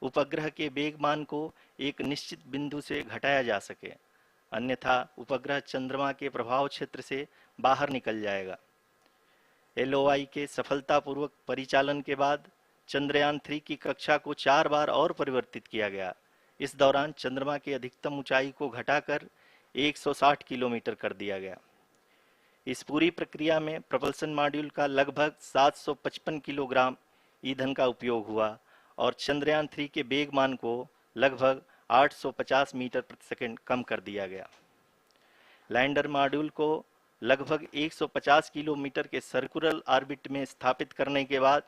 उपग्रह के वेग मान को एक निश्चित बिंदु से घटाया जा सके, अन्यथा उपग्रह चंद्रमा के प्रभाव क्षेत्र से बाहर निकल जाएगा। LOI के सफलतापूर्वक परिचालन के बाद चंद्रयान-3 की कक्षा को 4 बार और परिवर्तित किया गया। इस दौरान चंद्रमा की अधिकतम ऊंचाई को घटाकर 160 किलोमीटर कर दिया गया। इस पूरी प्रक्रिया में propulsion मॉड्यूल का लगभग 755 किलोग्राम ईंधन का उपयोग हुआ और चंद्रयान-3 के वेग मान को लगभग 850 मीटर प्रति सेकंड कम कर दिया गया। लैंडर मॉड्यूल को लगभग 150 किलोमीटर के सर्कुलर ऑर्बिट में स्थापित करने के बाद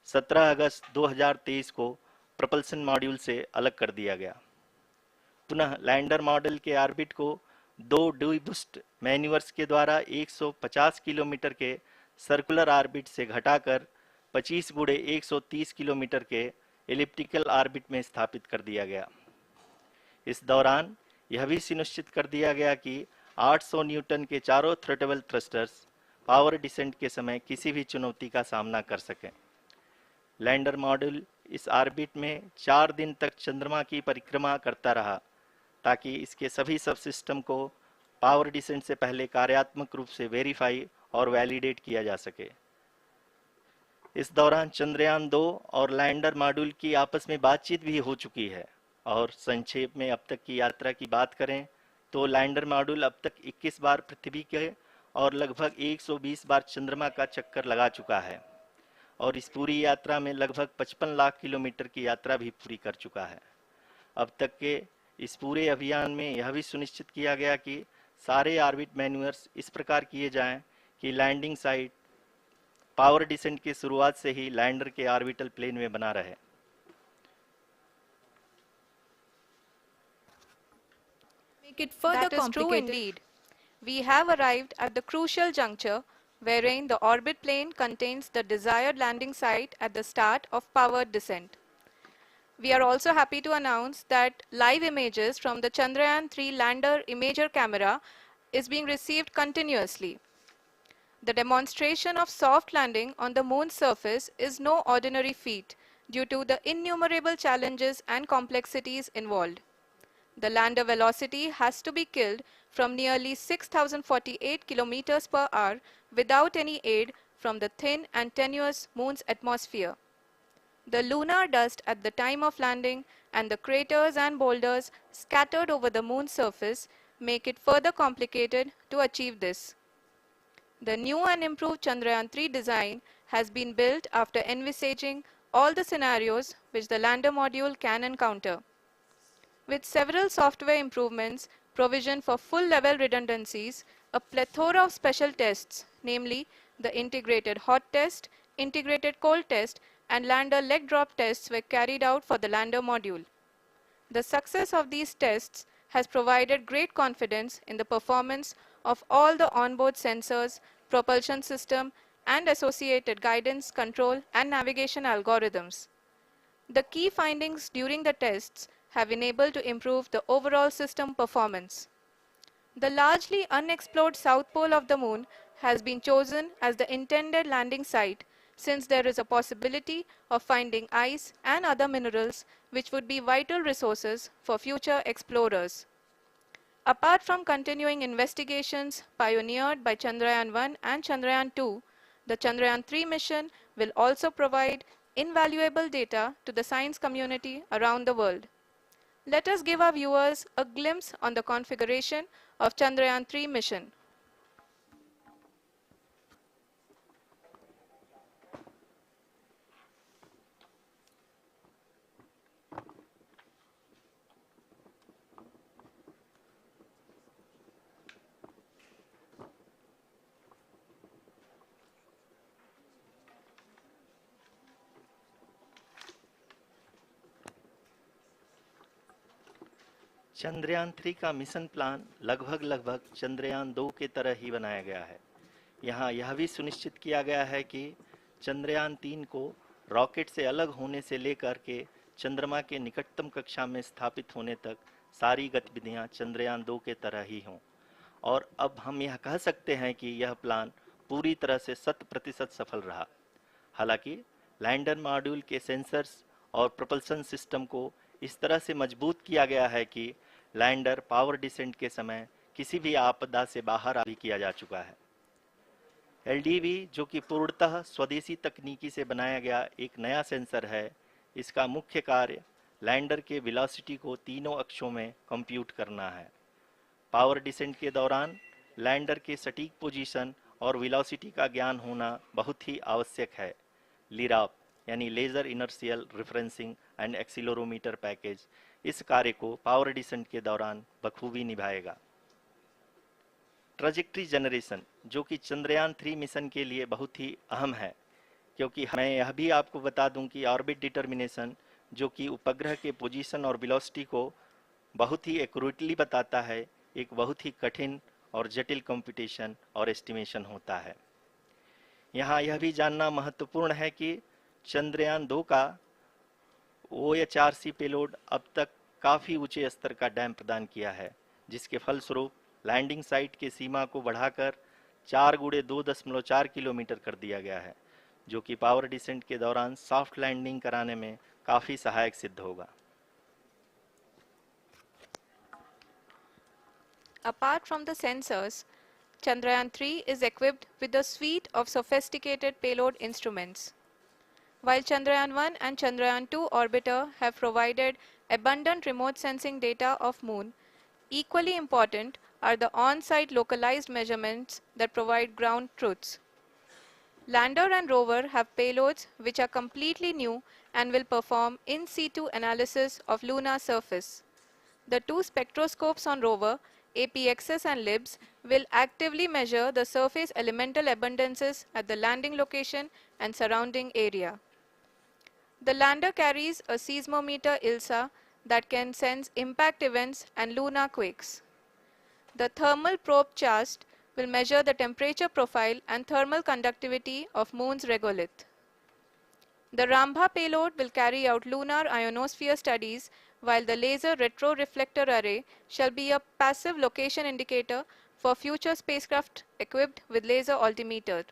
17 अगस्त 2023 को propulsion मॉड्यूल से अलग कर दिया गया। पुनः लैंडर मॉड्यूल के ऑर्बिट को 2 डी-बूस्ट मैन्यूवर्स के द्वारा 150 किलोमीटर के सर्कुलर ऑर्बिट से घटाकर 25 गुणे 130 किलोमीटर के एलिप्टिकल ऑर्बिट में स्थापित कर दिया गया। इस दौरान यह भी सुनिश्चित कर दिया गया कि 800 न्यूटन के चारों थ्रोटल थ्रस्टर्स पावर डिसेंट के समय किसी भी चुनौती का सामना कर सकें। लैंडर मॉड्यूल इस ऑर्बिट में 4 दिन तक चंद्रमा की परिक्रमा करता रहा ताकि इसके सभी सब सिस्टम को पावर डिसेंट से पहले कार्यात्मक रूप से वेरीफाई और वैलिडेट किया जा सके। इस दौरान चंद्रयान-2 और लैंडर मॉड्यूल की आपस में बातचीत भी हो चुकी है। और संक्षेप में अब तक की यात्रा की बात करें तो लैंडर मॉड्यूल अब तक 21 बार पृथ्वी के और लगभग 120 बार चंद्रमा का चक्कर लगा चुका है और इस पूरी यात्रा में लगभग 55 लाख किलोमीटर की यात्रा भी पूरी कर चुका है। अब तक के इस पूरे अभियान में यह भी सुनिश्चित किया गया कि सारे ऑर्बिट मैन्यूवर्स इस प्रकार किए जाएं कि लैंडिंग साइट पावर डिसेंट की शुरुआत से ही लैंडर के ऑर्बिटल प्लेन में बना रहे। That is true indeed. We have arrived at the crucial juncture wherein the orbit plane contains the desired landing site at the start of powered descent. We are also happy to announce that live images from the Chandrayaan-3 lander imager camera is being received continuously. The demonstration of soft landing on the moon's surface is no ordinary feat due to the innumerable challenges and complexities involved. The lander velocity has to be killed from nearly 6,048 kilometers per hour without any aid from the thin and tenuous moon's atmosphere. The lunar dust at the time of landing and the craters and boulders scattered over the moon's surface make it further complicated to achieve this. The new and improved Chandrayaan-3 design has been built after envisaging all the scenarios which the lander module can encounter. With several software improvements, provision for full-level redundancies, a plethora of special tests, namely the integrated hot test, integrated cold test, and lander leg drop tests were carried out for the lander module. The success of these tests has provided great confidence in the performance of all the onboard sensors, propulsion system, and associated guidance, control, and navigation algorithms. The key findings during the tests have enabled to improve the overall system performance. The largely unexplored south pole of the moon has been chosen as the intended landing site since there is a possibility of finding ice and other minerals which would be vital resources for future explorers. Apart from continuing investigations pioneered by Chandrayaan-1 and Chandrayaan-2, the Chandrayaan-3 mission will also provide invaluable data to the science community around the world. Let us give our viewers a glimpse on the configuration of Chandrayaan-3 mission. Chandrayaan-3 का mission plan लगभग चंद्रयान-2 के तरह ही बनाया गया है। यहाँ यह भी सुनिश्चित किया गया है कि चंद्रयान-3 को रॉकेट से अलग होने से लेकर के चंद्रमा के निकटतम कक्षा में स्थापित होने तक सारी गतिविधियाँ चंद्रयान-2 के तरह ही हों। और अब हम यह कह सकते हैं कि यह प्लान पूरी तरह से 100% सफल रहा। हालांकि लैंडर मॉड्यूल के सेंसर्स और propulsion सिस्टम को इस तरह से मजबूत किया गया है कि लैंडर पावर डिसेंट के समय किसी भी आपदा से बाहर आ भी किया जा चुका है। एलडीवी, जो कि पूर्णतः स्वदेशी तकनीकी से बनाया गया एक नया सेंसर है, इसका मुख्य कार्य लैंडर के वेलोसिटी को तीनों अक्षों में कंप्यूट करना है। पावर डिसेंट के दौरान लैंडर के सटीक पोजीशन और वेलोसिटी का ज्ञान होना बहुत ही आवश्यक है। लिराप यानी laser inertial referencing and accelerometer package इस कार्य को पावर डिसेंट के दौरान बखूबी निभाएगा। ट्रैजेक्टरी जनरेशन, जो कि चंद्रयान 3 मिशन के लिए बहुत ही अहम है, क्योंकि मैं यह भी आपको बता दूं कि ऑर्बिट डिटर्मिनेशन, जो कि उपग्रह के पोजीशन और वेलोसिटी को बहुत ही एक्यूरेटली बताता है, एक बहुत ही कठिन और जटिल कंप्यूटेशन और एस्टिमेशन होता है। यहाँ यह भी जानना महत्वपूर्ण है कि चंद्रयान 2 का OHRC पेलोड अब तक काफ़ी ऊंचे स्तर का डैम प्रदान किया है, जिसके फलस्वरूप लैंडिंग साइट के सीमा को बढ़ाकर 4x2.4 किलोमीटर कर दिया गया है, जो कि पावर डिसेंट के दौरान सॉफ्ट लैंडिंग कराने में काफ़ी सहायक सिद्ध होगा। Apart from the sensors, Chandrayaan-3 is equipped with a suite of sophisticated payload instruments. While Chandrayaan-1 and Chandrayaan-2 orbiter have provided abundant remote sensing data of Moon, equally important are the on-site localized measurements that provide ground truths. Lander and rover have payloads which are completely new and will perform in situ analysis of lunar surface. The two spectroscopes on rover, APXS and LIBS, will actively measure the surface elemental abundances at the landing location and surrounding area. The lander carries a seismometer ILSA that can sense impact events and lunar quakes. The thermal probe CHAST will measure the temperature profile and thermal conductivity of Moon's regolith. The Rambha payload will carry out lunar ionosphere studies, while the laser retroreflector array shall be a passive location indicator for future spacecraft equipped with laser altimeter.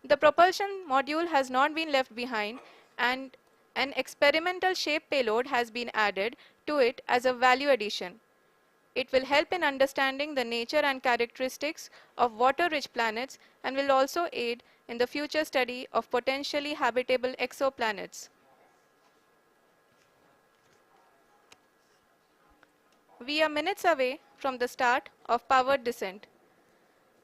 The propulsion module has not been left behind, and an experimental shape payload has been added to it as a value addition. It will help in understanding the nature and characteristics of water-rich planets and will also aid in the future study of potentially habitable exoplanets. We are minutes away from the start of powered descent.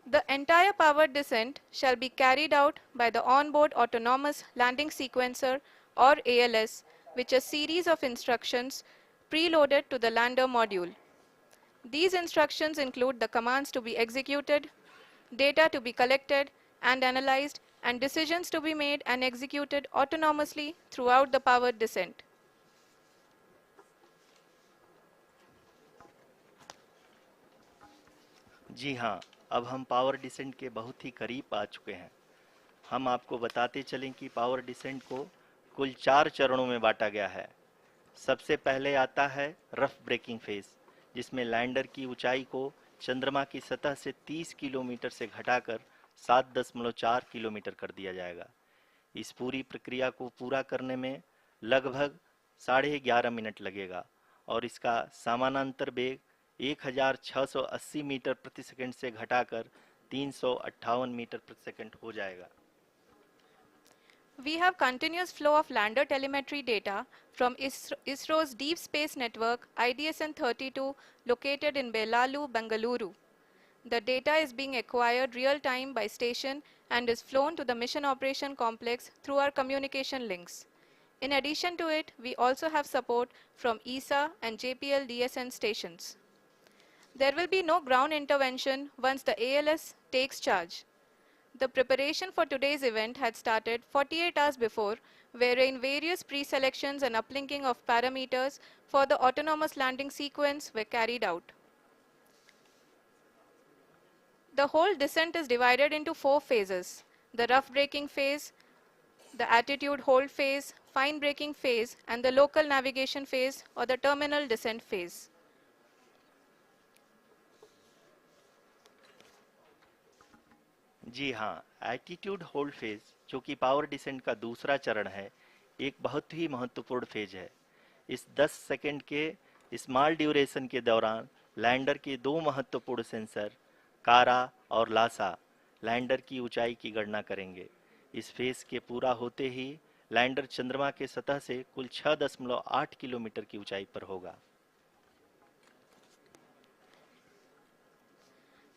The entire powered descent shall be carried out by the onboard autonomous landing sequencer, or ALS, which is a series of instructions preloaded to the lander module. These instructions include the commands to be executed, data to be collected and analyzed, and decisions to be made and executed autonomously throughout the powered descent. जी हाँ, अब हम power descent के बहुत ही करीब आ चुके हैं। हम आपको बताते चलें कि पावर डिसेंट को कुल 4 चरणों में बांटा गया है। सबसे पहले आता है रफ ब्रेकिंग फेज, जिसमें लैंडर की ऊंचाई को चंद्रमा की सतह से 30 किलोमीटर से घटाकर 7.4 किलोमीटर कर दिया जाएगा। इस पूरी प्रक्रिया को पूरा करने में लगभग 11.5 मिनट लगेगा और इसका समानांतर वेग 1680 मीटर प्रति सेकंड से घटाकर 358 मीटर प्रति सेकंड हो जाएगा। We have continuous flow of lander telemetry data from ISRO's Deep Space Network IDSN-32 located in Belalu, Bengaluru. The data is being acquired real-time by station and is flown to the Mission Operation Complex through our communication links. In addition to it, we also have support from ESA and JPL DSN stations. There will be no ground intervention once the ALS takes charge. The preparation for today's event had started 48 hours before, wherein various pre-selections and uplinking of parameters for the autonomous landing sequence were carried out. The whole descent is divided into 4 phases: the rough braking phase, the attitude hold phase, fine braking phase, and the local navigation phase or the terminal descent phase. जी हाँ, attitude hold phase, जो कि power descent का दूसरा चरण है, एक बहुत ही महत्वपूर्ण फेज है। इस 10 सेकंड के स्मॉल ड्यूरेशन के दौरान लैंडर के दो महत्वपूर्ण सेंसर कारा और लासा लैंडर की ऊंचाई की गणना करेंगे। इस फेज के पूरा होते ही लैंडर चंद्रमा के सतह से कुल 6.8 किलोमीटर की ऊंचाई पर होगा।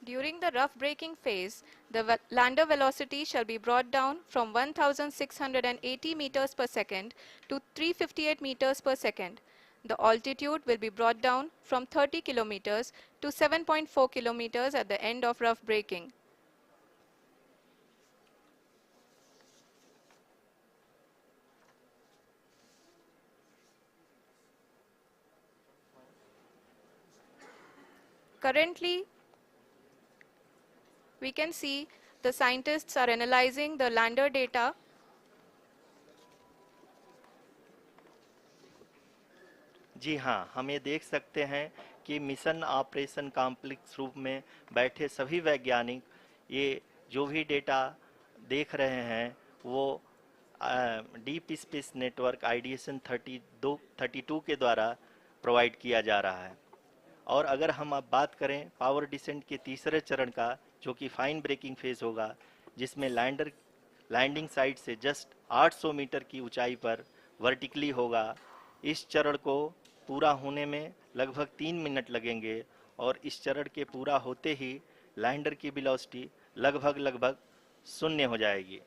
During the rough braking phase, the lander velocity shall be brought down from 1680 meters per second to 358 meters per second. The altitude will be brought down from 30 kilometers to 7.4 kilometers at the end of rough braking. Currently, we can see the scientists are analyzing the lander data. जी हाँ, हम ये देख सकते हैं कि mission operation complex रूप में बैठे सभी वैज्ञानिक ये जो भी डेटा देख रहे हैं वो डीप स्पेस नेटवर्क आईडीएसन 32 के द्वारा प्रोवाइड किया जा रहा है। और अगर हम अब बात करें पावर डिसेंट के तीसरे चरण का, जो कि फाइन ब्रेकिंग फेज होगा, जिसमें लैंडिंग साइट से जस्ट 800 मीटर की ऊंचाई पर वर्टिकली होगा। इस चरण को पूरा होने में लगभग 3 मिनट लगेंगे और इस चरण के पूरा होते ही लैंडर की वेलोसिटी लगभग शून्य हो जाएगी।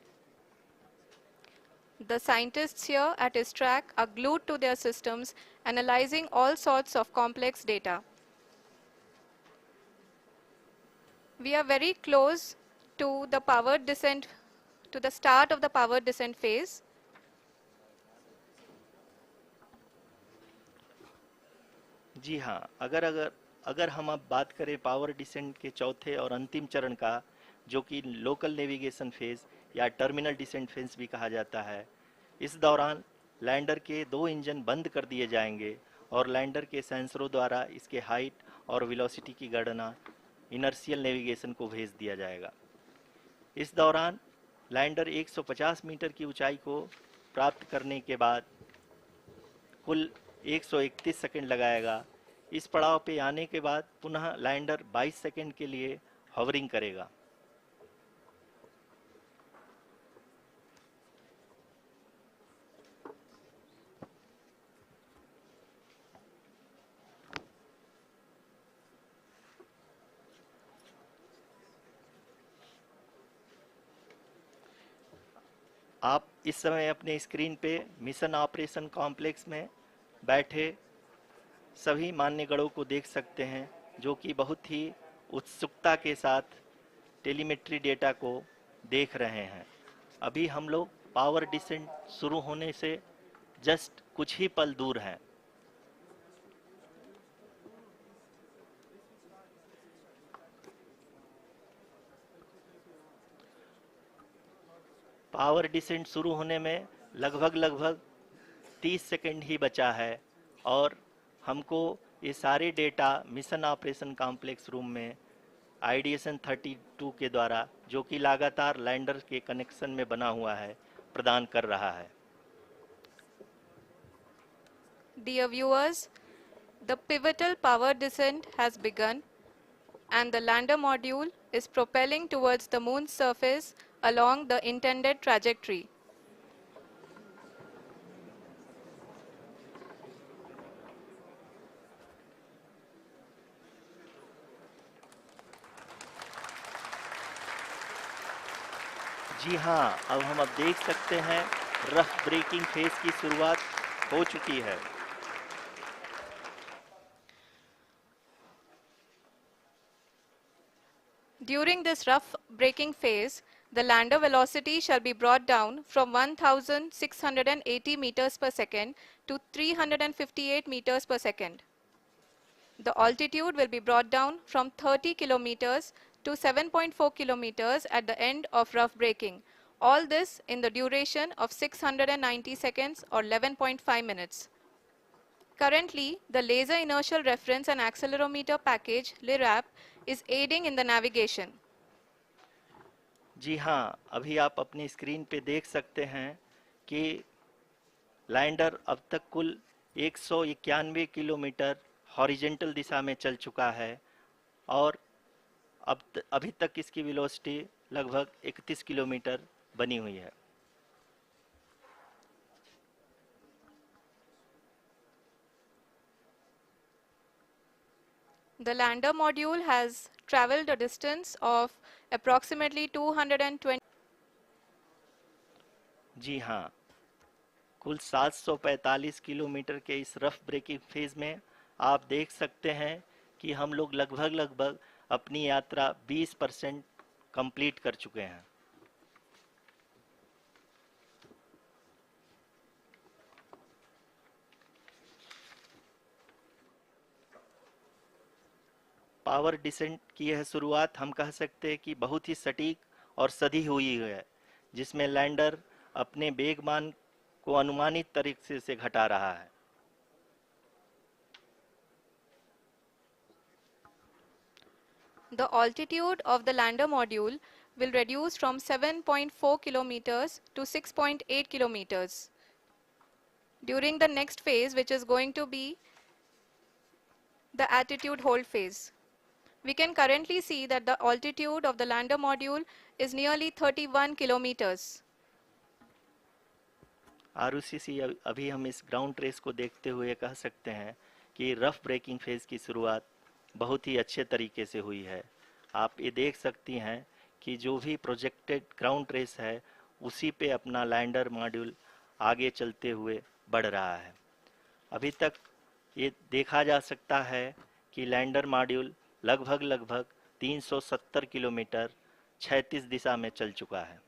The scientists here at his track are glued to their systems, analyzing all sorts of complex data. We are very close to the power descent, to the start of the power descent phase. जी हाँ, अगर हम अब बात करें power descent के चौथे और अंतिम चरण का, जो कि लोकल नेविगेशन फेज या टर्मिनल डिसेंट फेज भी कहा जाता है, इस दौरान लैंडर के 2 इंजन बंद कर दिए जाएंगे और लैंडर के सेंसरों द्वारा इसके हाइट और वेलोसिटी की गणना इनर्शियल नेविगेशन को भेज दिया जाएगा। इस दौरान लैंडर 150 मीटर की ऊंचाई को प्राप्त करने के बाद कुल 131 सेकंड लगाएगा। इस पड़ाव पे आने के बाद पुनः लैंडर 22 सेकंड के लिए हॉवरिंग करेगा। आप इस समय अपने स्क्रीन पे मिशन ऑपरेशन कॉम्प्लेक्स में बैठे सभी मान्यगणों को देख सकते हैं, जो कि बहुत ही उत्सुकता के साथ टेलीमेट्री डेटा को देख रहे हैं। अभी हम लोग पावर डिसेंट शुरू होने से जस्ट कुछ ही पल दूर हैं। पावर डिसेंट शुरू होने में लगभग 30 सेकंड ही बचा है और हमको ये सारे data mission operation complex room में आईडीएसन 32 के द्वारा, जो कि लगातार लैंडर के कनेक्शन में बना हुआ है, प्रदान कर रहा है। Dear viewers, the pivotal power descent has begun and the lander module is propelling towards the moon's surface along the intended trajectory. जी हाँ, अब हम देख सकते हैं रफ ब्रेकिंग फेज की शुरुआत हो चुकी है। During this rough braking phase, the lander velocity shall be brought down from 1680 meters per second to 358 meters per second. The altitude will be brought down from 30 kilometers to 7.4 kilometers at the end of rough braking. All this in the duration of 690 seconds or 11.5 minutes. Currently, the Laser Inertial Reference and Accelerometer package (LIRAP) is aiding in the navigation. जी हाँ, अभी आप अपनी screen पे देख सकते हैं कि lander अब तक कुल 191 किलोमीटर हॉरिजेंटल दिशा में चल चुका है और अभी तक इसकी वेलोसिटी लगभग 31 किलोमीटर बनी हुई है। The lander module has traveled a distance of approximately 220. जी हाँ, कुल 745 किलोमीटर के इस रफ ब्रेकिंग फेज में आप देख सकते हैं कि हम लोग लगभग अपनी यात्रा 20% कंप्लीट कर चुके हैं। पावर डिसेंट की यह शुरुआत हम कह सकते हैं कि बहुत ही सटीक और सधी हुई है, जिसमें लैंडर अपने वेगमान को अनुमानित तरीके से घटा रहा है। The altitude of the lander module will reduce from 7.4 kilometers to 6.8 kilometers during the next phase, which is going to be the attitude hold phase. We can currently see that the altitude of the lander module is nearly 31 kilometers. Arushi, अभी हम इस ground trace को देखते हुए कह सकते हैं कि रफ ब्रेकिंग फेज की शुरुआत बहुत ही अच्छे तरीके से हुई है। आप ये देख सकती हैं कि जो भी प्रोजेक्टेड ग्राउंड ट्रेस है उसी पे अपना लैंडर मॉड्यूल आगे चलते हुए बढ़ रहा है। अभी तक ये देखा जा सकता है कि लैंडर मॉड्यूल लगभग 370 किलोमीटर क्षैतिज दिशा में चल चुका है।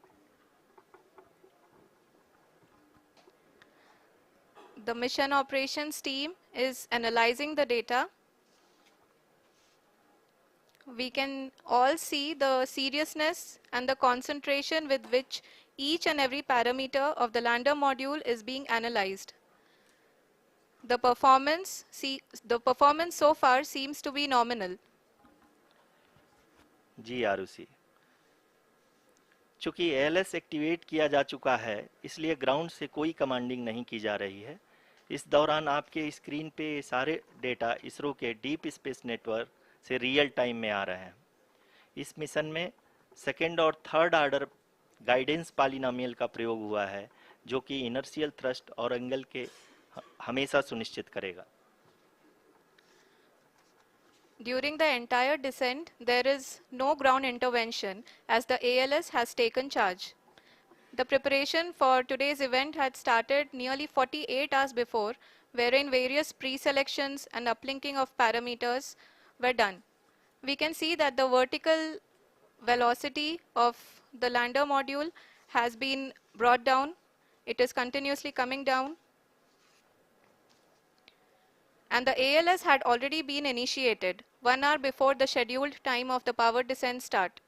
The mission operations team is analyzing the data. We can all see the seriousness and the concentration with which each and every parameter of the lander module is being analyzed. The performance so far seems to be nominal. जी आरुषि, चूंकि ALS activate किया जा चुका है इसलिए ground से कोई commanding नहीं की जा रही है। इस दौरान आपके स्क्रीन पे सारे डेटा इसरो के डीप स्पेस नेटवर्क से रियल टाइम में आ रहे हैं। इस मिशन में सेकेंड और थर्ड ऑर्डर गाइडेंस पॉलिनोमियल का प्रयोग हुआ है, जो कि इनर्शियल थ्रस्ट और एंगल के हमेशा सुनिश्चित करेगा। During the entire descent, there is no ground intervention as the ALS has taken charge. The preparation for today's event had started nearly 48 hours before, wherein various pre-selections and uplinking of parameters were done. We can see that the vertical velocity of the lander module has been brought down. It is continuously coming down. And the ALS had already been initiated 1 hour before the scheduled time of the power descent start.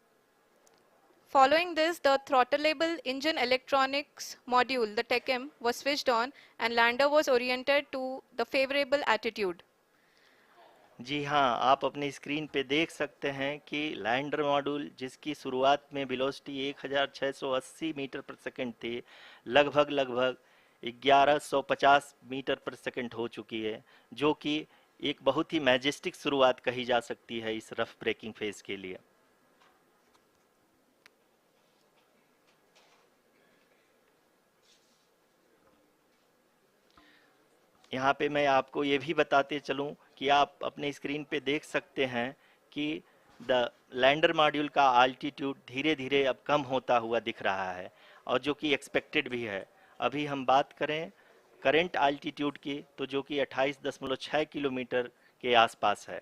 Following this, the throttleable engine electronics module, the TECM, was switched on and lander was oriented to the favorable attitude. जी हाँ, आप अपनी screen पे देख सकते हैं कि lander module जिसकी शुरुआत में वेलोसिटी 1680 मीटर पर सेकंड थी, लगभग 1150 मीटर पर सेकंड हो चुकी है, जो कि एक बहुत ही मैजेस्टिक शुरुआत कही जा सकती है इस रफ ब्रेकिंग फेज के लिए। यहाँ पे मैं आपको ये भी बताते चलूँ कि आप अपने स्क्रीन पे देख सकते हैं कि द लैंडर मॉड्यूल का आल्टीट्यूड धीरे धीरे अब कम होता हुआ दिख रहा है, और जो कि एक्सपेक्टेड भी है। अभी हम बात करें करंट आल्टीट्यूड की, तो जो कि 28.6 किलोमीटर के आसपास है।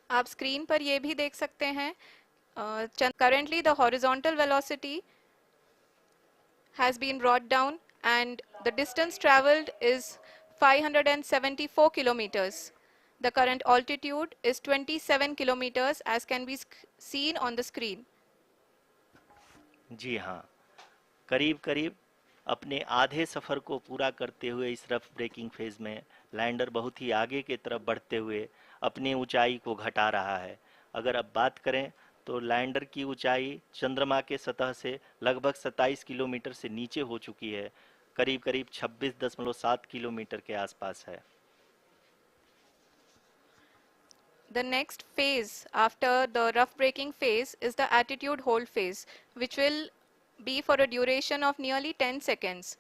आप स्क्रीन पर ये भी देख सकते हैं, currently the horizontal velocity has been brought down and the distance traveled is 574 kilometers. The current altitude is 27 kilometers as can be seen on the screen. जी हाँ, करीब अपने आधे सफ़र को पूरा करते हुए इस रफ ब्रेकिंग फेज में लैंडर बहुत ही आगे की तरफ बढ़ते हुए अपनी ऊंचाई को घटा रहा है। अगर अब बात करें तो लैंडर की ऊंचाई चंद्रमा के सतह से लगभग 27 किलोमीटर से नीचे हो चुकी है। करीब करीब 26.7 किलोमीटर के आसपास है। The next phase after the rough braking phase is the attitude hold phase, which will be for a duration of nearly 10 seconds.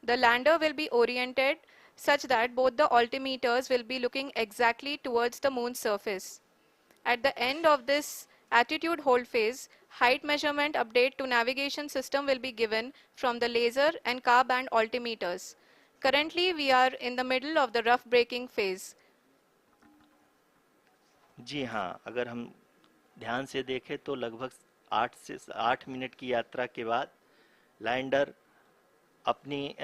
The lander will be oriented such that both the altimeters will be looking exactly towards the moon's surface. At the end of this attitude hold phase, height measurement update to navigation system will be given from the laser and car band altimeters. Currently, we are in the middle of the rough braking phase. जी हाँ, अगर हम ध्यान से देखें तो लगभग 8 की यात्रा के बाद लैंडर अपनी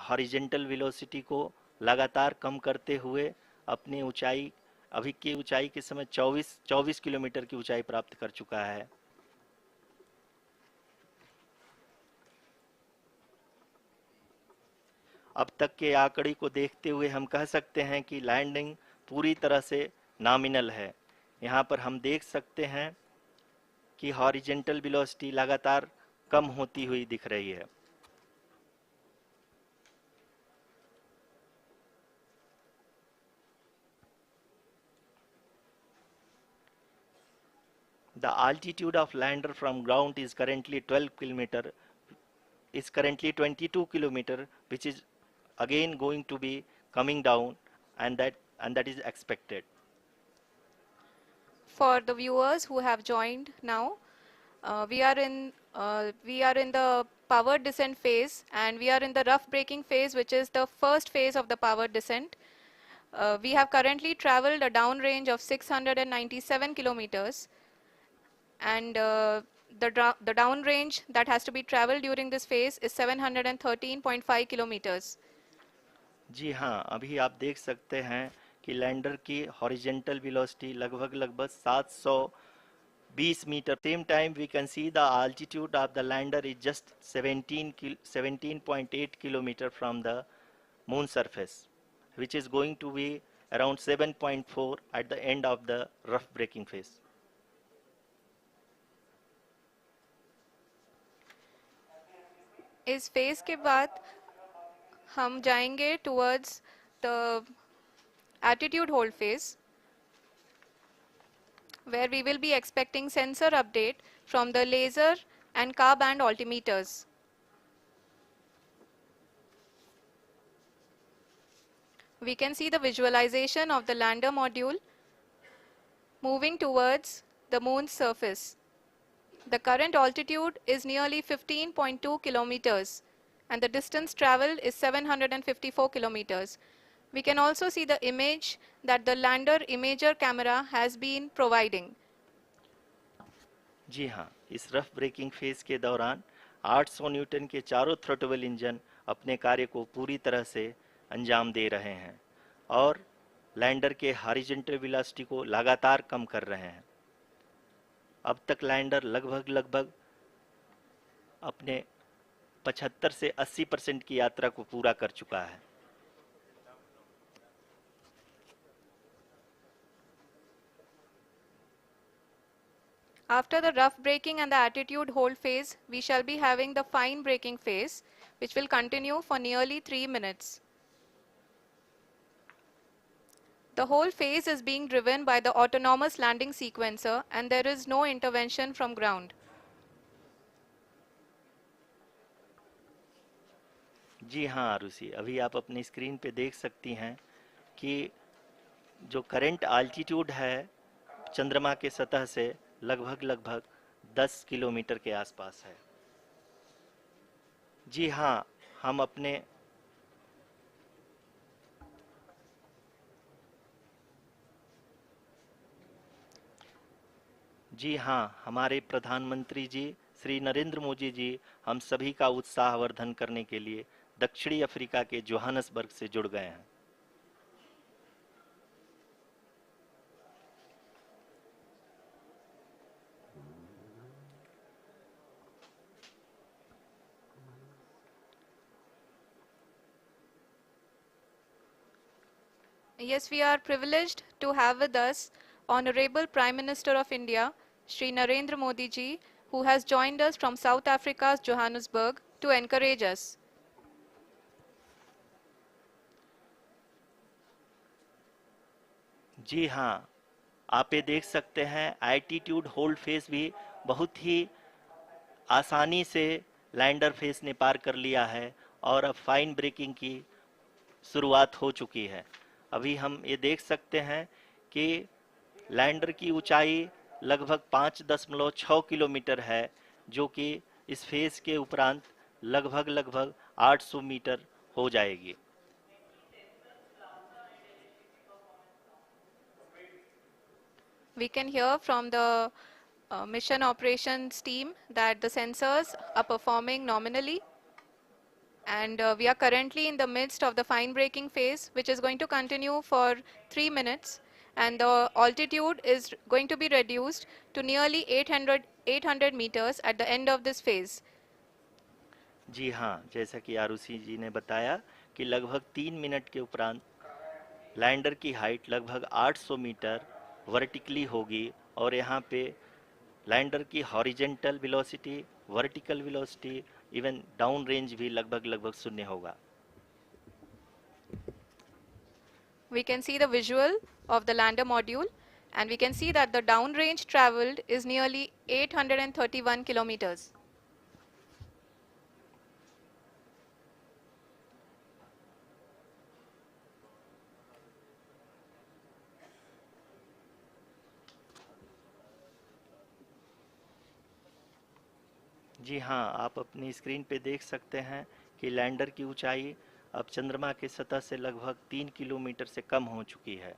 हॉरिजेंटल वेलोसिटी को लगातार कम करते हुए अपनी ऊंचाई, अभी की ऊंचाई के समय 24 किलोमीटर की ऊंचाई प्राप्त कर चुका है। अब तक के आंकड़े को देखते हुए हम कह सकते हैं कि लैंडिंग पूरी तरह से नॉमिनल है। यहाँ पर हम देख सकते हैं कि हॉरिजेंटल वेलोसिटी लगातार कम होती हुई दिख रही है। The altitude of lander from ground is currently 22 kilometer, which is again going to be coming down, and that is expected. For the viewers who have joined now, we are in the power descent phase, and we are in the rough braking phase, which is the first phase of the power descent. We have currently traveled a downrange of 697 kilometers, and the downrange that has to be traveled during this phase is 713.5 kilometers. जी हाँ, अभी आप देख सकते हैं कि lander की horizontal velocity लगभग 720 metre. Same time we can see the altitude of the lander is just 17.8 kilometre from the moon surface, which is going to be around 7.4 at the end of the rough braking phase. इस phase के बाद हम जाएंगे towards the attitude hold phase, where we will be expecting sensor update from the laser and car band altimeters. We can see the visualization of the lander module moving towards the moon's surface. The current altitude is nearly 15.2 kilometers, and the distance traveled is 754 kilometers. We can also see the image that the lander imager camera has been providing. जी हाँ, इस rough breaking phase के दौरान 800 Newton के चारों throttle engine अपने कार्य को पूरी तरह से अंजाम दे रहे हैं और लैंडर के हॉरिजॉन्टल वेलोसिटी को लगातार कम कर रहे हैं। अब तक लैंडर लगभग अपने 75 से 80% की यात्रा को पूरा कर चुका है। After the rough braking and the attitude hold phase, we shall be having the fine braking phase, which will continue for nearly 3 minutes. The whole phase is being driven by the autonomous landing sequencer, and there is no intervention from ground. जी हाँ आरुषि, अभी आप अपनी screen पे देख सकती हैं कि जो करंट आल्टीट्यूड है चंद्रमा के सतह से लगभग 10 किलोमीटर के आसपास है। जी हाँ, हम अपने जी हाँ, हमारे प्रधानमंत्री जी श्री नरेंद्र मोदी जी हम सभी का उत्साहवर्धन करने के लिए दक्षिणी अफ्रीका के जोहानसबर्ग से जुड़ गए हैं। Yes, we are privileged to have with us Honorable Prime Minister of India, Shri Narendra Modi ji, who has joined us from South Africa's Johannesburg to encourage us. जी हाँ, आप ये देख सकते हैं एल्टीट्यूड होल्ड फेस भी बहुत ही आसानी से लैंडर फेस ने पार कर लिया है और अब फाइन ब्रेकिंग की शुरुआत हो चुकी है। अभी हम ये देख सकते हैं कि लैंडर की ऊंचाई लगभग 5.6 किलोमीटर है, जो कि इस फेस के उपरांत लगभग लगभग 800 मीटर हो जाएगी। We can hear from the mission operations team that the sensors are performing nominally, and we are currently in the midst of the fine braking phase, which is going to continue for 3 minutes, and the altitude is going to be reduced to nearly 800 meters at the end of this phase. जी हाँ, जैसा कि आरुषि जी ने बताया कि लगभग 3 minute के उपरांत lander की हाइट लगभग 800 मीटर वर्टिकली होगी और यहाँ पे लैंडर की horizontal velocity, vertical velocity, even down range भी लगभग लगभग शून्य होगा। We can see the visual of the lander module, and we can see that the downrange traveled is nearly 831 kilometers. जी हाँ, आप अपनी स्क्रीन पे देख सकते हैं कि लैंडर की ऊंचाई अब चंद्रमा की सतह से लगभग 3 किलोमीटर से कम हो चुकी है।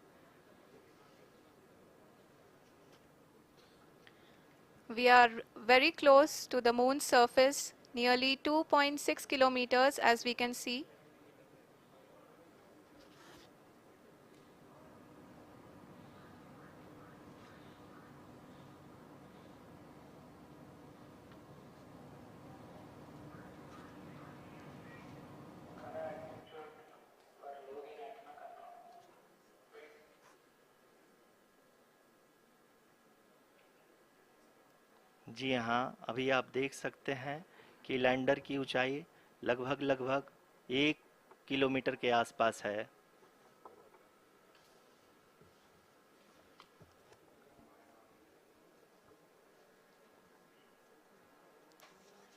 We are very close to the moon's surface, nearly 2.6 kilometers as we can see. जी हाँ, अभी आप देख सकते हैं कि लैंडर की ऊंचाई लगभग लगभग 1 किलोमीटर के आसपास है।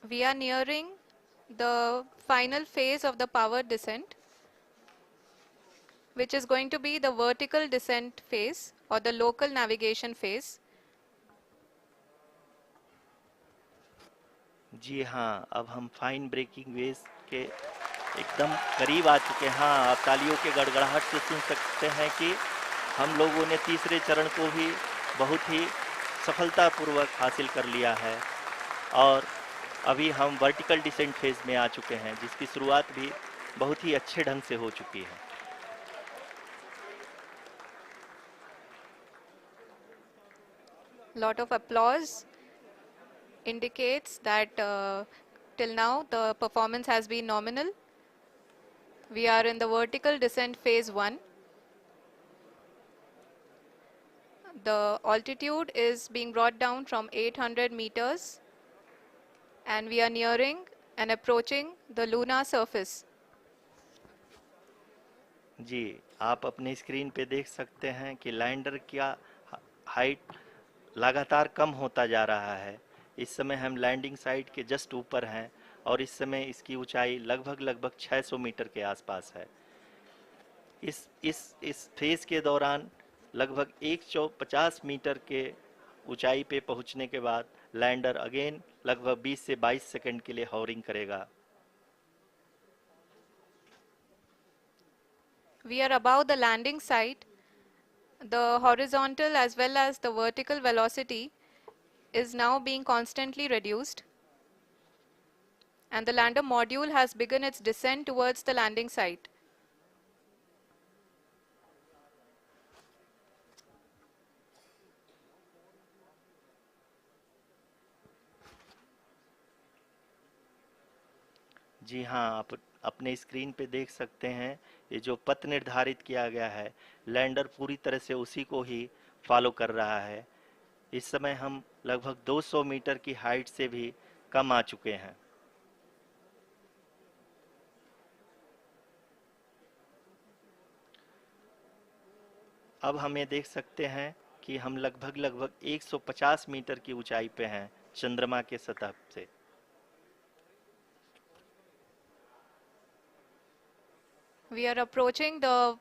We are nearing the final phase of the power descent, which is going to be the vertical descent phase or the local navigation phase. जी हाँ, अब हम फाइन ब्रेकिंग वेव के एकदम करीब आ चुके हैं। हाँ, आप तालियों के गड़गड़ाहट से सुन सकते हैं कि हम लोगों ने तीसरे चरण को भी बहुत ही सफलतापूर्वक हासिल कर लिया है और अभी हम वर्टिकल डिसेंट फेज में आ चुके हैं, जिसकी शुरुआत भी बहुत ही अच्छे ढंग से हो चुकी है। Lot of applause indicates that till now the performance has been nominal. We are in the vertical descent phase 1. The altitude is being brought down from 800 meters, and we are nearing and approaching the lunar surface. जी, आप अपने screen पे देख सकते हैं कि lander का height लगातार कम होता जा रहा है। इस समय हम लैंडिंग साइट के जस्ट ऊपर हैं और इस समय इसकी ऊंचाई लगभग लगभग 600 मीटर के आसपास है। इस फेज के दौरान लगभग 150 मीटर के ऊंचाई पे पहुंचने के बाद लैंडर अगेन लगभग 20 से 22 सेकंड के लिए हॉवरिंग करेगा। We are above the landing site. The horizontal as well as the vertical velocity is now being constantly reduced, and the lander module has begun its descent towards the landing site. जी हाँ, आप अपने screen पे देख सकते हैं ये जो पथ निर्धारित किया गया है, लैंडर पूरी तरह से उसी को ही फॉलो कर रहा है। इस समय हम लगभग 200 मीटर की हाइट से भी कम आ चुके हैं। अब हमें देख सकते हैं कि हम लगभग 150 मीटर की ऊंचाई पे हैं चंद्रमा के सतह से। We are approaching the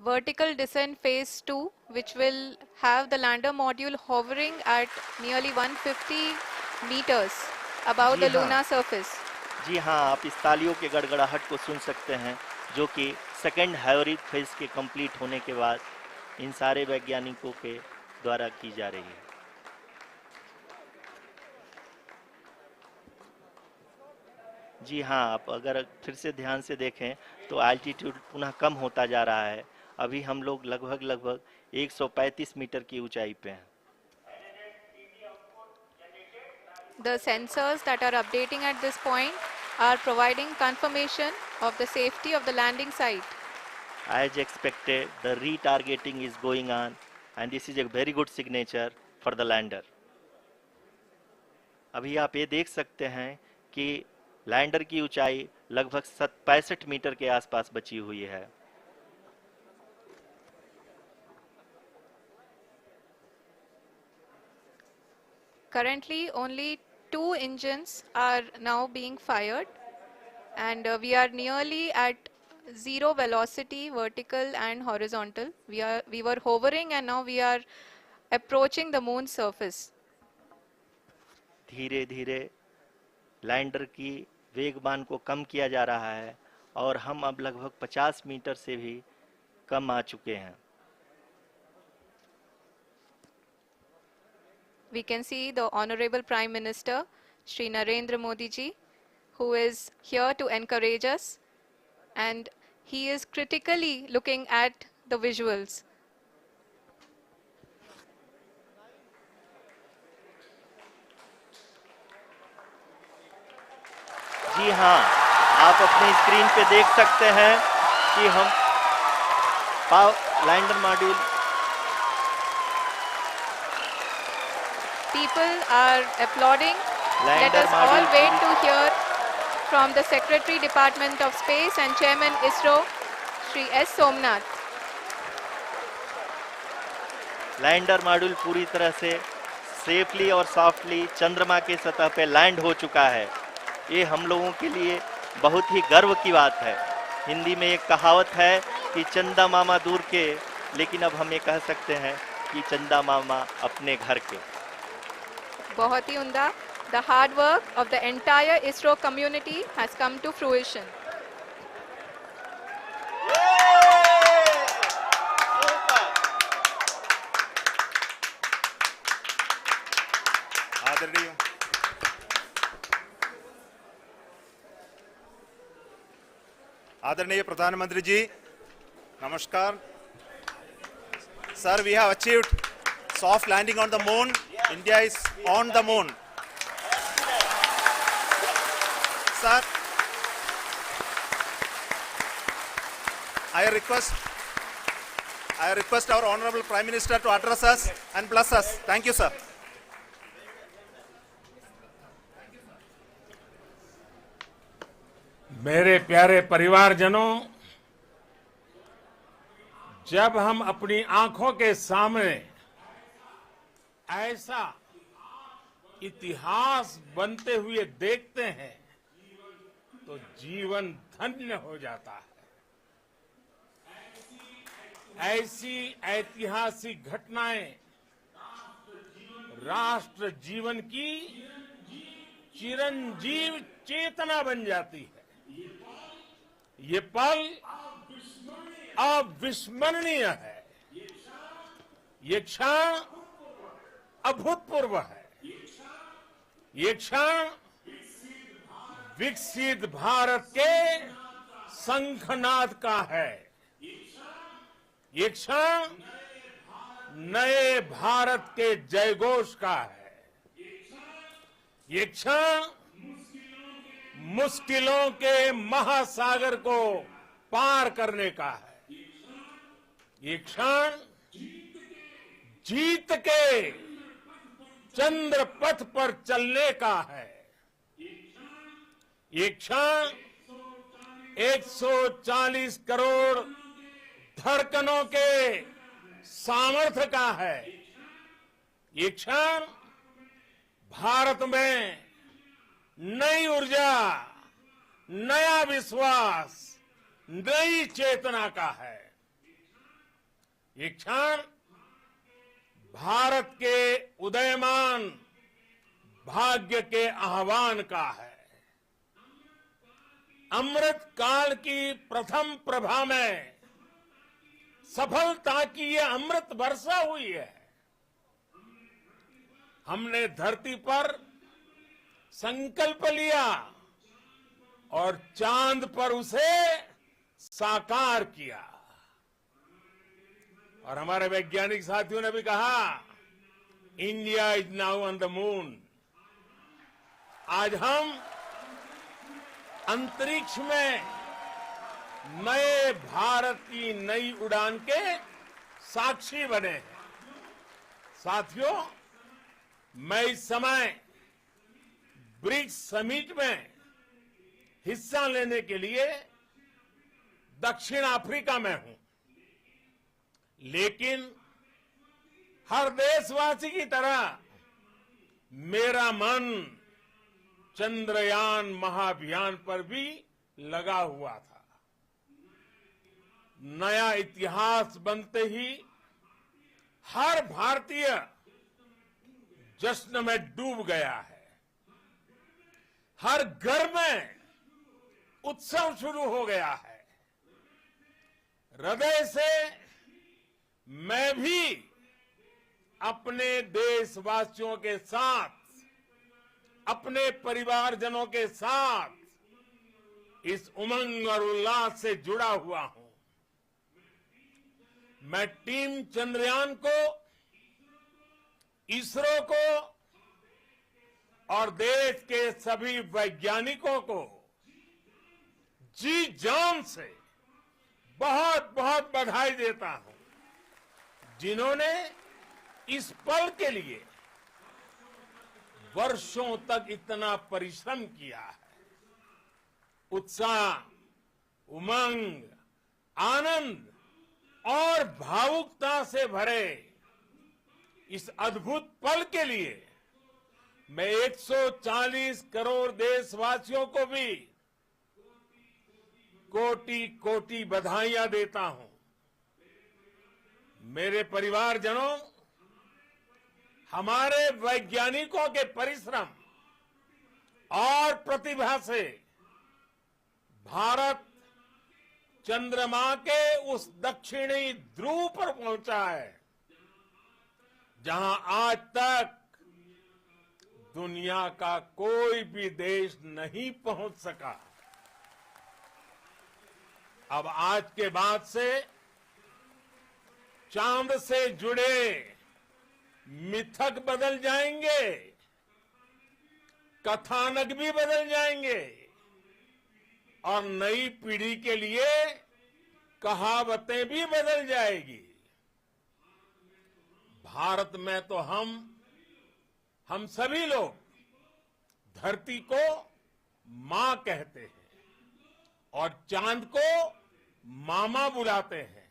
vertical descent phase 2, which will have the lander module hovering at nearly 150 meters above ji the हाँ, lunar surface. जी हाँ, आप इस तालियों के गड़गड़ाहट को सुन सकते हैं, जो कि सेकेंड हैवरिक फेज के कंप्लीट होने के बाद इन सारे वैज्ञानिकों के द्वारा की जा रही है। जी हाँ, आप अगर फिर से ध्यान से देखें तो एल्टीट्यूड पुनः कम होता जा रहा है। अभी हम लोग लगभग 135 मीटर की ऊंचाई पे हैं। The sensors that are updating at this point are providing confirmation of the safety of the landing site. As expected, the retargeting is going on, and this is a very good signature for the lander. अभी आप ये देख सकते हैं कि lander की ऊंचाई लगभग 65 मीटर के आसपास बची हुई है। Currently, only 2 engines are now being fired, and we are nearly at zero velocity, vertical and horizontal. We were hovering, and now we are approaching the moon's surface. धीरे धीरे लैंडर की वेगमान को कम किया जा रहा है और हम अब लगभग 50 मीटर से भी कम आ चुके हैं। We can see the Honorable Prime Minister, Shri Narendra Modi ji, who is here to encourage us, and he is critically looking at the visuals. जी हाँ, आप अपनी स्क्रीन पे देख सकते हैं कि हम lander module People are applauding. Let us all wait to hear from the Secretary Department of Space and Chairman ISRO, Shri S. Somnath. Lander module पूरी तरह से सेफली और सॉफ्टली चंद्रमा के सतह पे लैंड हो चुका है। ये हम लोगों के लिए बहुत ही गर्व की बात है। हिंदी में एक कहावत है कि चंदा मामा दूर के, लेकिन अब हम ये कह सकते हैं कि चंदा मामा अपने घर के। बहुत ही उम्दा. The hard work of the entire ISRO community has come to fruition. आदरणीय प्रधानमंत्री जी, नमस्कार. Sir, we have achieved soft landing on the moon. India is on the moon. Sir, I request our Honorable Prime Minister to address us and bless us. Thank you, sir. मेरे प्यारे परिवारजनों, जब हम अपनी आंखों के सामने ऐसा इतिहास बनते हुए देखते हैं तो जीवन धन्य हो जाता है। ऐसी ऐतिहासिक घटनाएं राष्ट्र जीवन की चिरंजीव चेतना बन जाती है। ये पल अविस्मरणीय है। ये क्षण अभूतपूर्व है। ये क्षण विकसित भारत के शंखनाद का है। ये क्षण नए भारत के जयघोष का है। ये क्षण मुश्किलों के महासागर को पार करने का है। ये क्षण जीत के चंद्र पथ पर चलने का है। ये क्षण 140 करोड़ धड़कनों के सामर्थ्य का है। ये क्षण भारत में नई ऊर्जा, नया विश्वास, नई चेतना का है। ये क्षण भारत के उदयमान भाग्य के आह्वान का है। अमृत काल की प्रथम प्रभा में सफलता की ये अमृत वर्षा हुई है। हमने धरती पर संकल्प लिया और चांद पर उसे साकार किया। और हमारे वैज्ञानिक साथियों ने भी कहा, India is now on the moon. आज हम अंतरिक्ष में नए भारत की नई उड़ान के साक्षी बने हैं। साथियों, मैं इस समय ब्रिक्स समिट में हिस्सा लेने के लिए दक्षिण अफ्रीका में हूं, लेकिन हर देशवासी की तरह मेरा मन चंद्रयान महाअभियान पर भी लगा हुआ था। नया इतिहास बनते ही हर भारतीय जश्न में डूब गया है। हर घर में उत्सव शुरू हो गया है। हृदय से मैं भी अपने देशवासियों के साथ, अपने परिवारजनों के साथ इस उमंग और उल्लास से जुड़ा हुआ हूं। मैं टीम चंद्रयान को, इसरो को और देश के सभी वैज्ञानिकों को जी जान से बहुत बहुत बधाई देता हूं, जिन्होंने इस पल के लिए वर्षों तक इतना परिश्रम किया है। उत्साह, उमंग, आनंद और भावुकता से भरे इस अद्भुत पल के लिए मैं 140 करोड़ देशवासियों को भी कोटि कोटि बधाइयां देता हूं। मेरे परिवारजनों, हमारे वैज्ञानिकों के परिश्रम और प्रतिभा से भारत चंद्रमा के उस दक्षिणी ध्रुव पर पहुंचा है, जहां आज तक दुनिया का कोई भी देश नहीं पहुंच सका। अब आज के बाद से चांद से जुड़े मिथक बदल जाएंगे, कथानक भी बदल जाएंगे और नई पीढ़ी के लिए कहावतें भी बदल जाएगी। भारत में तो हम सभी लोग धरती को मां कहते हैं और चांद को मामा बुलाते हैं।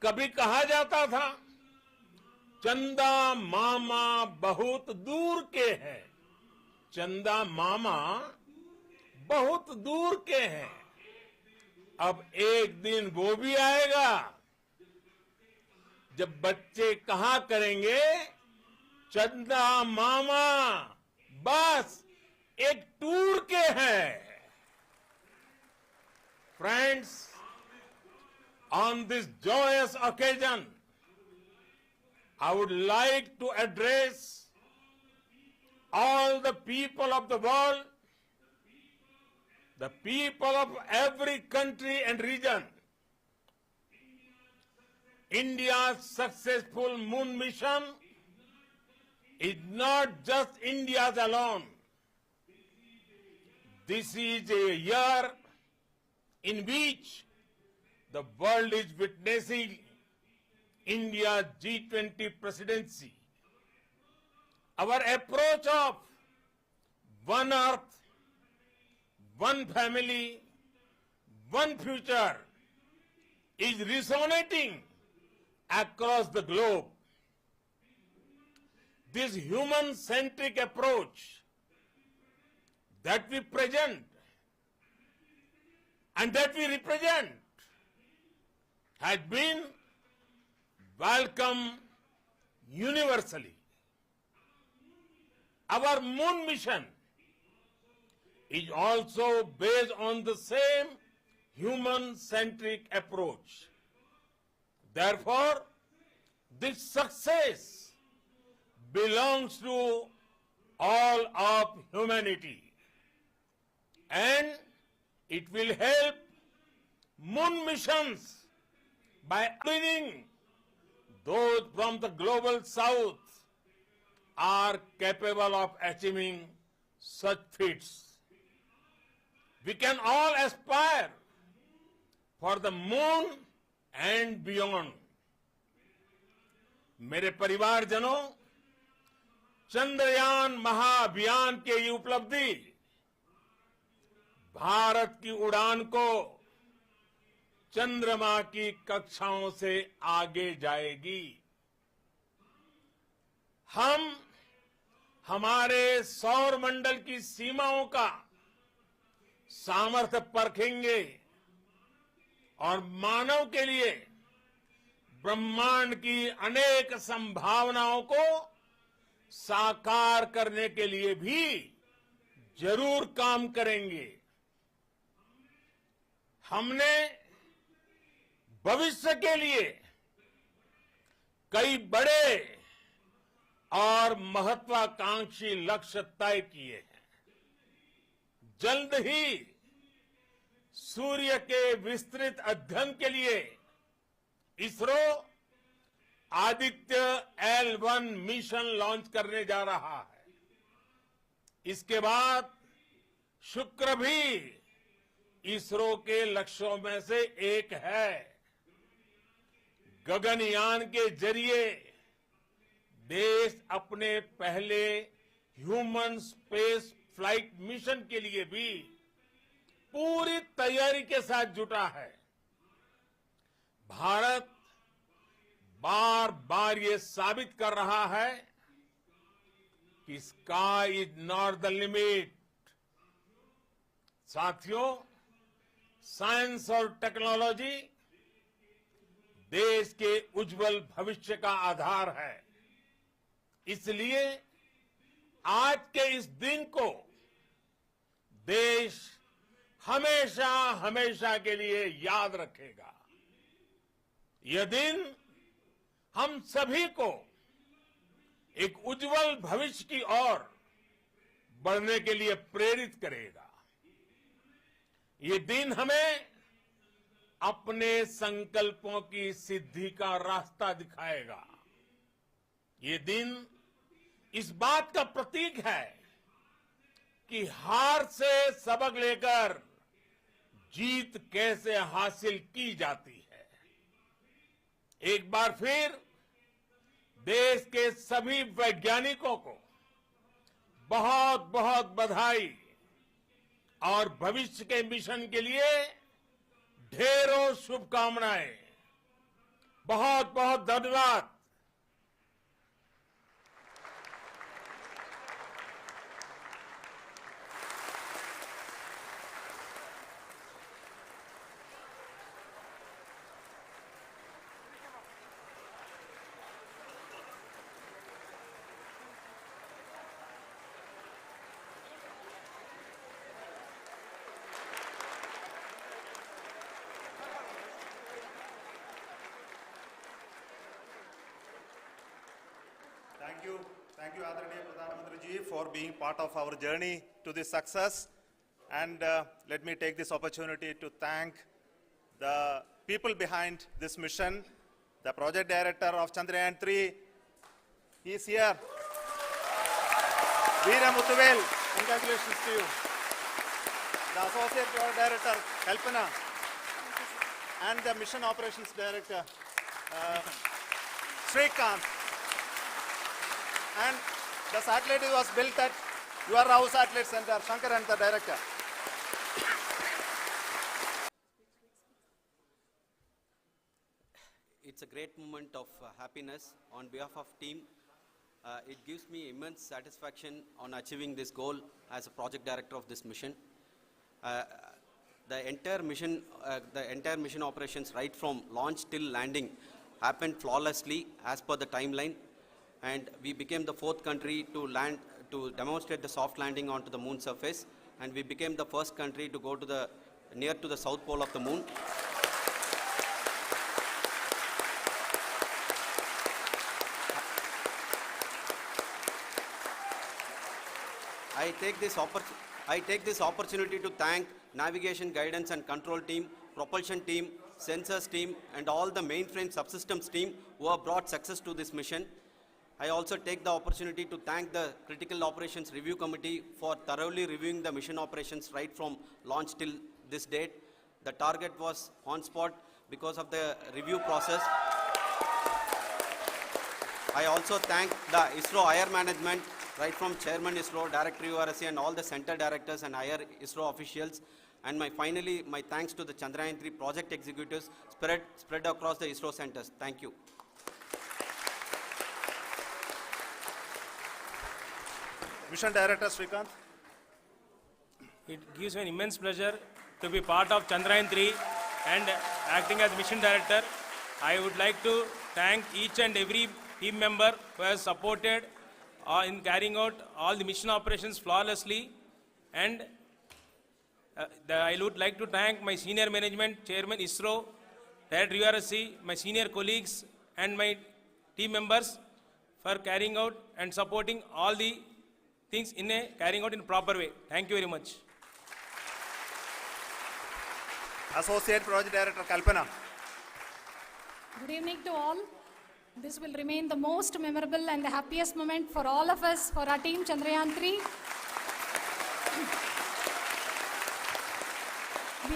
कभी कहा जाता था, चंदा मामा बहुत दूर के हैं। चंदा मामा बहुत दूर के हैं। अब एक दिन वो भी आएगा जब बच्चे कहा करेंगे, चंदा मामा बस एक टूर के हैं। Friends, on this joyous occasion, I would like to address all the people of the world, the people of every country and region. India's successful moon mission is not just India's alone. This is a year in which the world is witnessing India's G20 presidency. Our approach of one earth, one family, one future is resonating across the globe. This human-centric approach that we present and that we represent has been welcomed universally. Our moon mission is also based on the same human-centric approach. Therefore, this success belongs to all of humanity, and it will help moon missions by bringing those from the global south are capable of achieving such feats. We can all aspire for the moon and beyond. मेरे परिवारजनों, चंद्रयान महाअभियान के ये उपलब्धि भारत की उड़ान को चंद्रमा की कक्षाओं से आगे जाएगी। हम हमारे सौर मंडल की सीमाओं का सामर्थ्य परखेंगे और मानव के लिए ब्रह्मांड की अनेक संभावनाओं को साकार करने के लिए भी जरूर काम करेंगे। हमने भविष्य के लिए कई बड़े और महत्वाकांक्षी लक्ष्य तय किए हैं। जल्द ही सूर्य के विस्तृत अध्ययन के लिए ISRO Aditya L1 mission launch करने जा रहा है। इसके बाद शुक्र भी इसरो के लक्ष्यों में से एक है। गगनयान के जरिए देश अपने पहले ह्यूमन स्पेस फ्लाइट मिशन के लिए भी पूरी तैयारी के साथ जुटा है। भारत बार बार ये साबित कर रहा है कि sky is not the limit. साथियों, साइंस और टेक्नोलॉजी देश के उज्जवल भविष्य का आधार है। इसलिए आज के इस दिन को देश हमेशा हमेशा के लिए याद रखेगा। यह दिन हम सभी को एक उज्जवल भविष्य की ओर बढ़ने के लिए प्रेरित करेगा। ये दिन हमें अपने संकल्पों की सिद्धि का रास्ता दिखाएगा। ये दिन इस बात का प्रतीक है कि हार से सबक लेकर जीत कैसे हासिल की जाती है। एक बार फिर देश के सभी वैज्ञानिकों को बहुत बहुत बधाई और भविष्य के मिशन के लिए ढेरों शुभकामनाएं। बहुत बहुत धन्यवाद। Thank you, Adharaniya Pradhan Mantri ji, for being part of our journey to this success. And let me take this opportunity to thank the people behind this mission, the project director of Chandrayaan-3. He is here. Veera Muthuvel, congratulations to you. The associate project director, Kalpana, and the mission operations director, Srikanth. And the satellite was built at your Rao Satellite Center, Shankar and the director. it's a great moment of happiness on behalf of team. It gives me immense satisfaction on achieving this goal as a project director of this mission. The entire mission operations right from launch till landing happened flawlessly as per the timeline, and we became the 4th country to demonstrate the soft landing onto the moon surface, and we became the first country to go to near to the south pole of the moon. I take this opportunity to thank navigation, guidance and control team, propulsion team, sensors team and all the mainframe subsystems team who have brought success to this mission. I also take the opportunity to thank the Critical Operations Review Committee for thoroughly reviewing the mission operations right from launch till this date. The target was on spot because of the review process. I also thank the ISRO higher management, right from Chairman ISRO, Director URSC and all the center directors and higher ISRO officials. And finally, my thanks to the Chandrayaan-3 project executives spread across the ISRO centers. Thank you. Mission Director Srikanth. It gives me an immense pleasure to be part of Chandrayaan-3 and acting as Mission Director. I would like to thank each and every team member who has supported in carrying out all the mission operations flawlessly, and I would like to thank my senior management, Chairman ISRO, Director URSC, my senior colleagues and my team members for carrying out and supporting all the things carrying out in a proper way. Thank you very much. Associate Project Director Kalpana. Good evening to all. This will remain the most memorable and the happiest moment for all of us, for our team Chandrayaan-3. We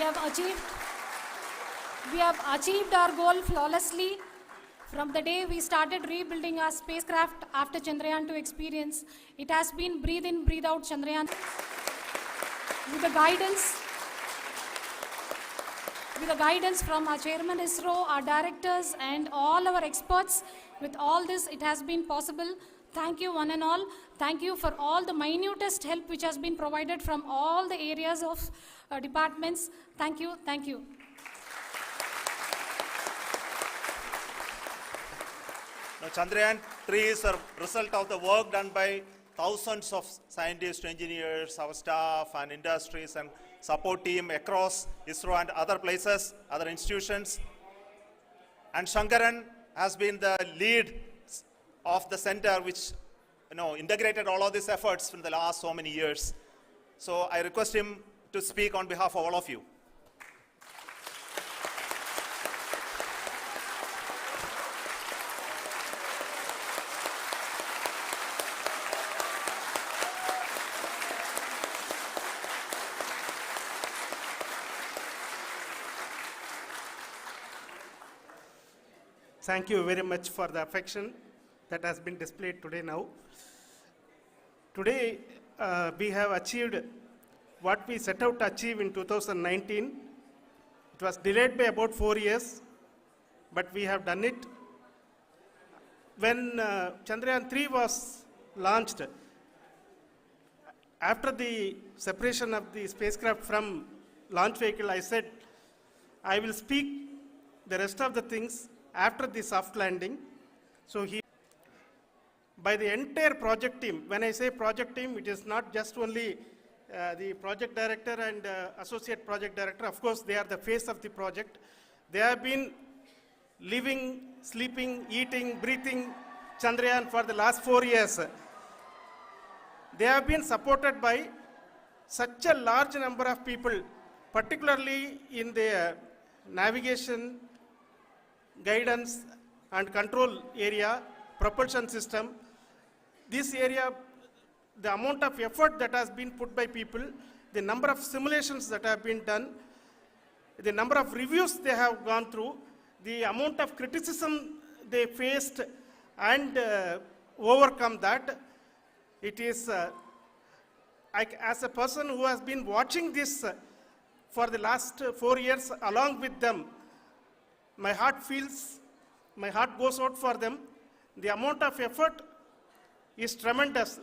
have achieved our goal flawlessly. From the day we started rebuilding our spacecraft after Chandrayaan-2 experience, it has been breathe in, breathe out Chandrayaan. With the guidance from our Chairman ISRO, our directors and all our experts, with all this it has been possible. Thank you one and all. Thank you for all the minutest help which has been provided from all the areas of departments. Thank you, thank you. Now, Chandrayaan-3 is a result of the work done by thousands of scientists, engineers, our staff and industries and support team across ISRO and other places, other institutions. And Shankaran has been the lead of the center which integrated all of these efforts in the last so many years. So I request him to speak on behalf of all of you. Thank you very much for the affection that has been displayed today now. Today, we have achieved what we set out to achieve in 2019. It was delayed by about 4 years, but we have done it. When Chandrayaan-3 was launched, after the separation of the spacecraft from launch vehicle, I said, I will speak the rest of the things after the soft landing. So by the entire project team, when I say project team, it is not just only the project director and associate project director. Of course, they are the face of the project. They have been living, sleeping, eating, breathing Chandrayaan for the last 4 years. They have been supported by such a large number of people, particularly in the navigation, guidance and control area, propulsion system. This area, the amount of effort that has been put by people, the number of simulations that have been done, the number of reviews they have gone through, the amount of criticism they faced and overcome that. It is, as a person who has been watching this for the last 4 years along with them, my heart feels my heart goes out for them. The amount of effort is tremendous.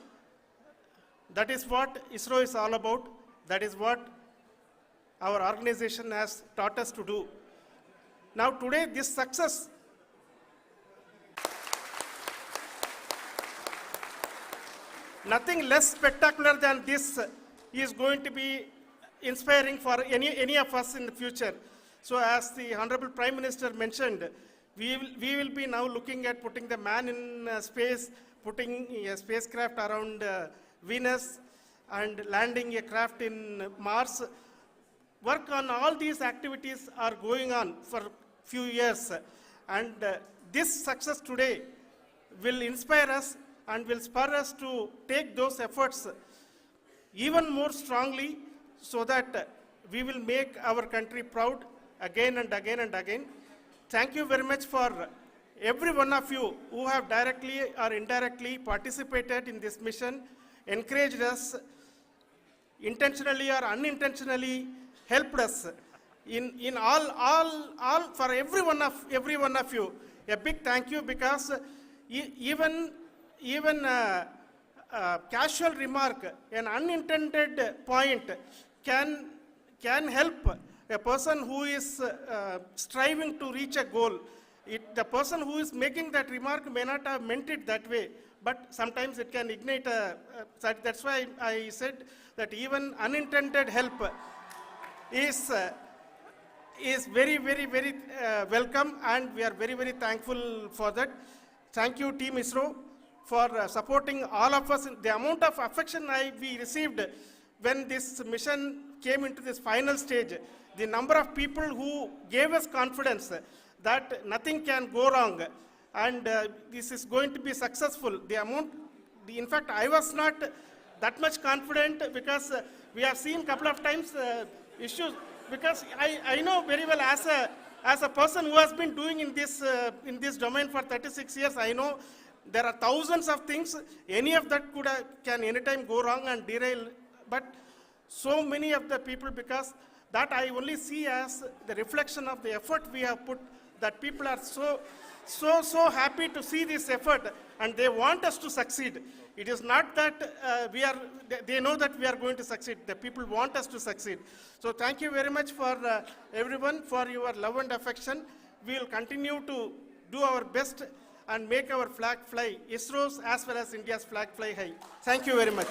That is what ISRO is all about. That is what our organization has taught us to do. Now today, this success nothing less spectacular than this is going to be inspiring for any of us in the future. So as the Honorable Prime Minister mentioned, we will be now looking at putting the man in space, putting a spacecraft around Venus, and landing a craft in Mars. Work on all these activities are going on for few years. And this success today will inspire us and will spur us to take those efforts even more strongly so that we will make our country proud again and again and again. Thank you very much for every one of you who have directly or indirectly participated in this mission, encouraged us, intentionally or unintentionally helped us in all for every one of you. A big thank you, because even casual remark, an unintended point can help a person who is striving to reach a goal. The person who is making that remark may not have meant it that way, but sometimes it can ignite that's why I said that even unintended help is very, very, very welcome, and we are very, very thankful for that. Thank you, Team ISRO, for supporting all of us. The amount of affection we received when this mission came into this final stage, the number of people who gave us confidence that nothing can go wrong and this is going to be successful. In fact, I was not that much confident, because we have seen couple of times issues, because I know very well as a person who has been doing in this domain for 36 years, I know there are thousands of things. Any of that can anytime go wrong and derail. But so many of the people, because that I only see as the reflection of the effort we have put, that people are so happy to see this effort and they want us to succeed. It is not that they know that we are going to succeed. The people want us to succeed. So thank you very much for everyone for your love and affection. We will continue to do our best and make our flag fly, ISRO's as well as India's flag fly high. Thank you very much.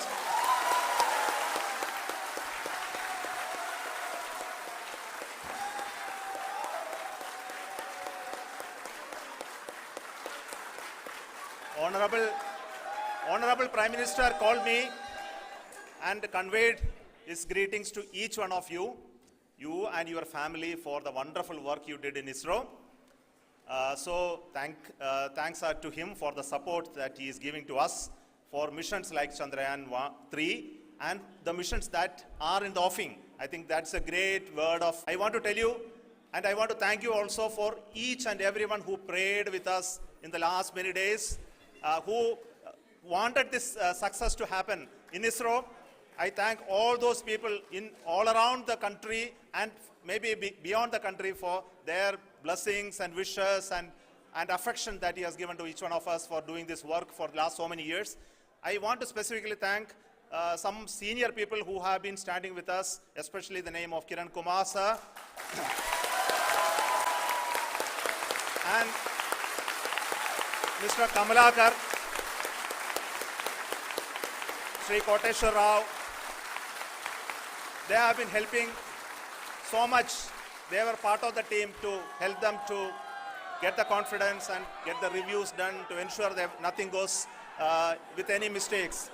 Honorable Prime Minister called me and conveyed his greetings to each one of you and your family, for the wonderful work you did in ISRO. So thanks are to him for the support that he is giving to us for missions like Chandrayaan-3 and the missions that are in the offing. I think that's a great word of, I want to tell you, and I want to thank you also for each and everyone who prayed with us in the last many days, who wanted this success to happen in ISRO. I thank all those people all around the country and maybe beyond the country for their blessings and wishes and affection that he has given to each one of us for doing this work for the last so many years. I want to specifically thank some senior people who have been standing with us, especially the name of Kiran Kumar sir and Mr. Kamalakar, Sri Koteshwar Rao. They have been helping so much. They were part of the team to help them to get the confidence and get the reviews done to ensure that nothing goes with any mistakes.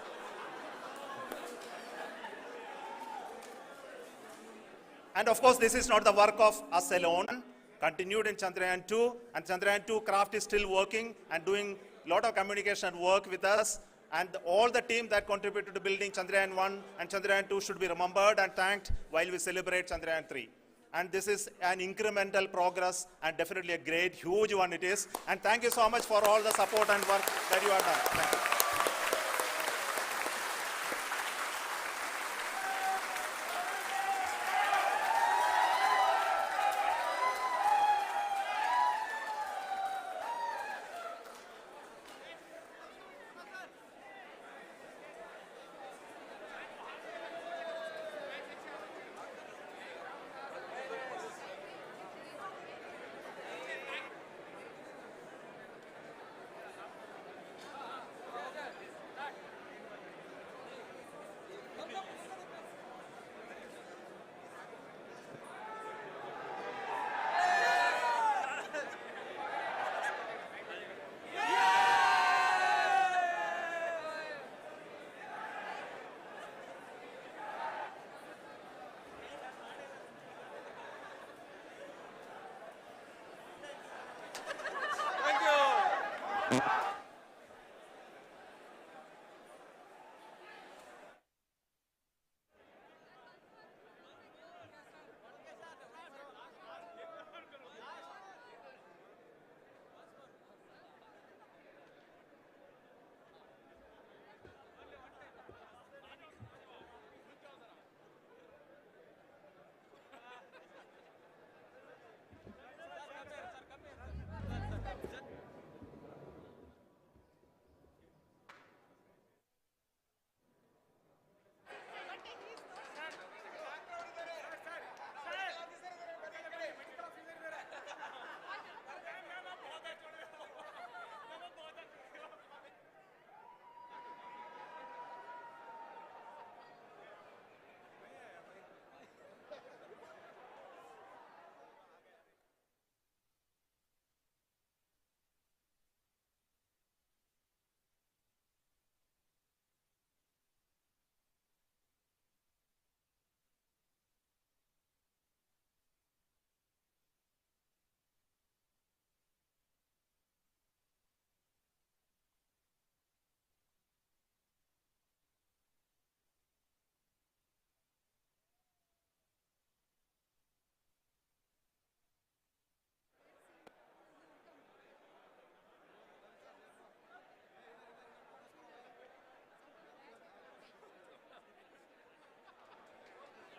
And of course, this is not the work of us alone. Continued in Chandrayaan-2, and Chandrayaan-2 craft is still working and doing a lot of communication work with us. And all the team that contributed to building Chandrayaan-1 and Chandrayaan-2 should be remembered and thanked while we celebrate Chandrayaan-3. And this is an incremental progress and definitely a great, huge one it is. And thank you so much for all the support and work that you have done. Thank you.